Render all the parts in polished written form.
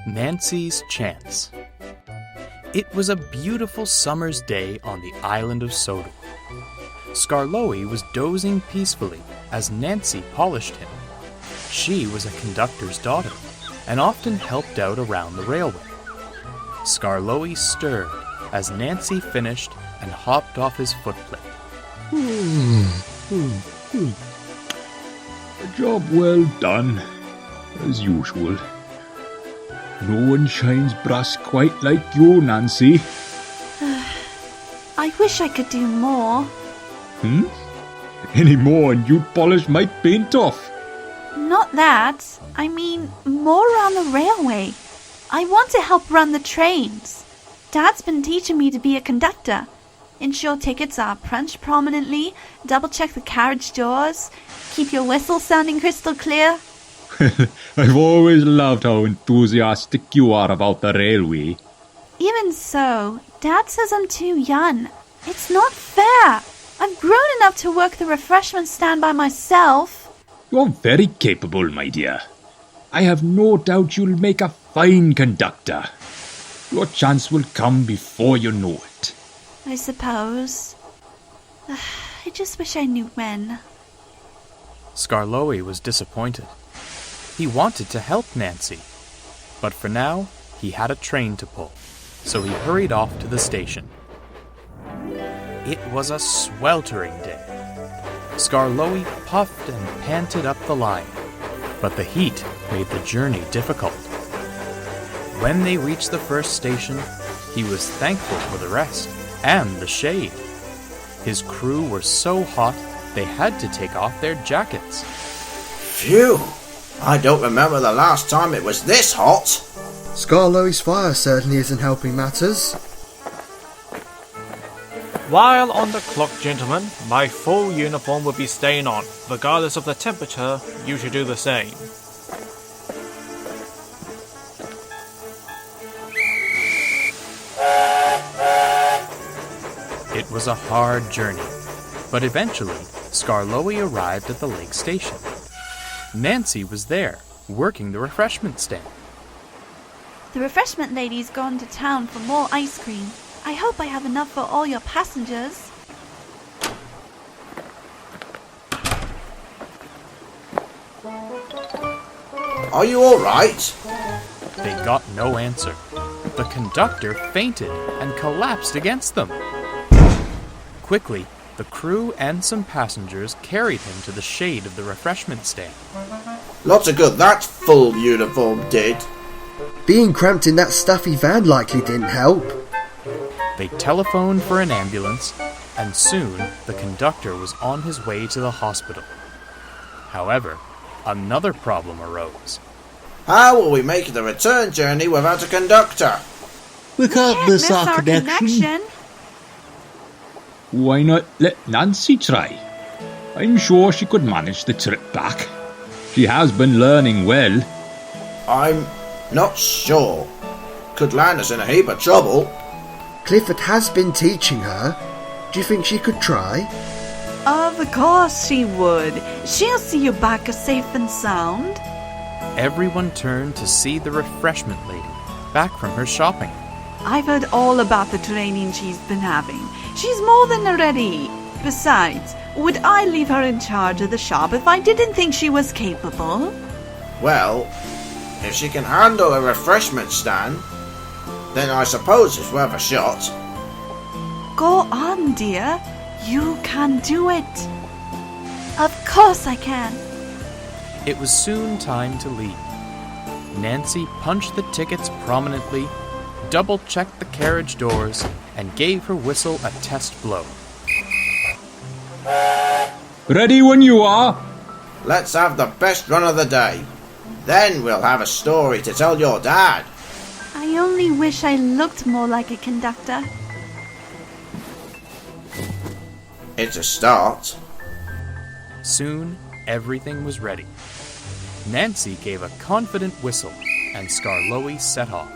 Nancy's Chance. It was a beautiful summer's day on the island of Sodor. Skarloey was dozing peacefully as Nancy polished him. She was a conductor's daughter and often helped out around the railway. Skarloey stirred as Nancy finished and hopped off his footplate. A job well done, as usual. No one shines brass quite like you, Nancy. I wish I could do more. Any more and you'd polish my paint off. Not that. I mean, more around the railway. I want to help run the trains. Dad's been teaching me to be a conductor. Ensure tickets are punched prominently, double-check the carriage doors, keep your whistle sounding crystal clear. I've always loved how enthusiastic you are about the railway. Even so, Dad says I'm too young. It's not fair. I've grown enough to work the refreshment stand by myself. You're very capable, my dear. I have no doubt you'll make a fine conductor. Your chance will come before you know it. I suppose. I just wish I knew when. Skarloey was disappointed. He wanted to help Nancy, but for now he had a train to pull, so he hurried off to the station. It was a sweltering day. Skarloey puffed and panted up the line, but the heat made the journey difficult. When they reached the first station, he was thankful for the rest and the shade. His crew were so hot they had to take off their jackets. Phew! I don't remember the last time it was this hot. Skarloey's fire certainly isn't helping matters. While on the clock, gentlemen, my full uniform will be staying on. Regardless of the temperature, you should do the same. It was a hard journey, but eventually Skarloey arrived at the lake station. Nancy was there, working the refreshment stand. The refreshment lady's gone to town for more ice cream. I hope I have enough for all your passengers. Are you all right? They got no answer. The conductor fainted and collapsed against them. Quickly, the crew and some passengers carried him to the shade of the refreshment stand. Lots of good that full uniform did. Being cramped in that stuffy van likely didn't help. They telephoned for an ambulance, and soon the conductor was on his way to the hospital. However, another problem arose. How will we make the return journey without a conductor? We can't miss our connection. Why not let Nancy try? I'm sure she could manage the trip back. She has been learning well. I'm not sure. Could land us in a heap of trouble. Clifford has been teaching her. Do you think she could try? Of course she would. She'll see you back safe and sound. Everyone turned to see the refreshment lady, back from her shopping. I've heard all about the training she's been having. She's more than ready. Besides, would I leave her in charge of the shop if I didn't think she was capable? Well, if she can handle a refreshment stand, then I suppose it's worth a shot. Go on, dear. You can do it. Of course I can. It was soon time to leave. Nancy punched the tickets prominently, double-checked the carriage doors, and gave her whistle a test blow. Ready when you are. Let's have the best run of the day. Then we'll have a story to tell your dad. I only wish I looked more like a conductor. It's a start. Soon, everything was ready. Nancy gave a confident whistle, and Skarloey set off.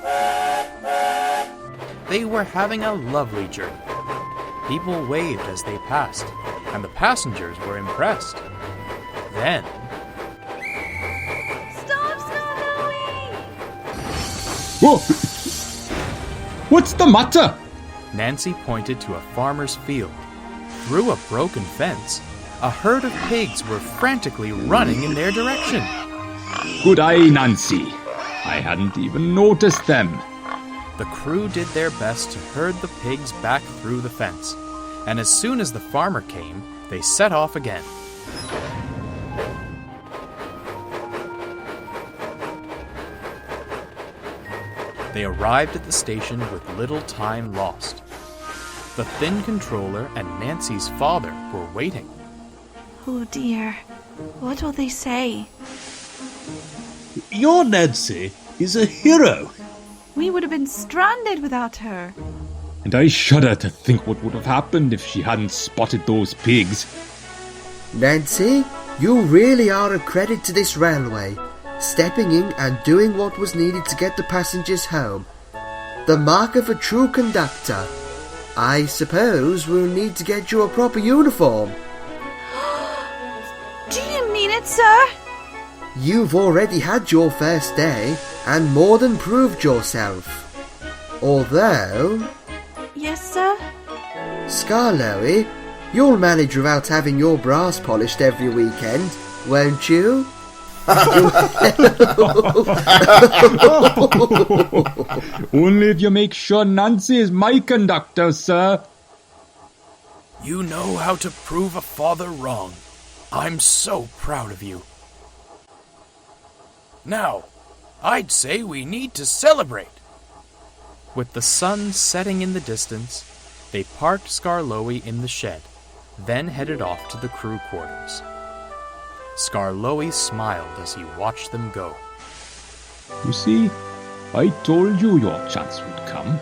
They were having a lovely journey. People waved as they passed, and the passengers were impressed. Then... Stop, Skarloey! Whoa! What's the matter? Nancy pointed to a farmer's field. Through a broken fence, a herd of pigs were frantically running in their direction. Good eye, Nancy. I hadn't even noticed them. The crew did their best to herd the pigs back through the fence, and as soon as the farmer came, they set off again. They arrived at the station with little time lost. The thin controller and Nancy's father were waiting. Oh dear, what will they say? Your Nancy is a hero. We would have been stranded without her. And I shudder to think what would have happened if she hadn't spotted those pigs. Nancy, you really are a credit to this railway, stepping in and doing what was needed to get the passengers home. The mark of a true conductor. I suppose we'll need to get you a proper uniform. Do you mean it, sir? You've already had your first day and more than proved yourself. Although... Yes, sir? Skarloey, you'll manage without having your brass polished every weekend, won't you? Only if you make sure Nancy is my conductor, sir. You know how to prove a father wrong. I'm so proud of you. Now, I'd say we need to celebrate. With the sun setting in the distance, they parked Skarloey in the shed, then headed off to the crew quarters. Skarloey smiled as he watched them go. You see, I told you your chance would come.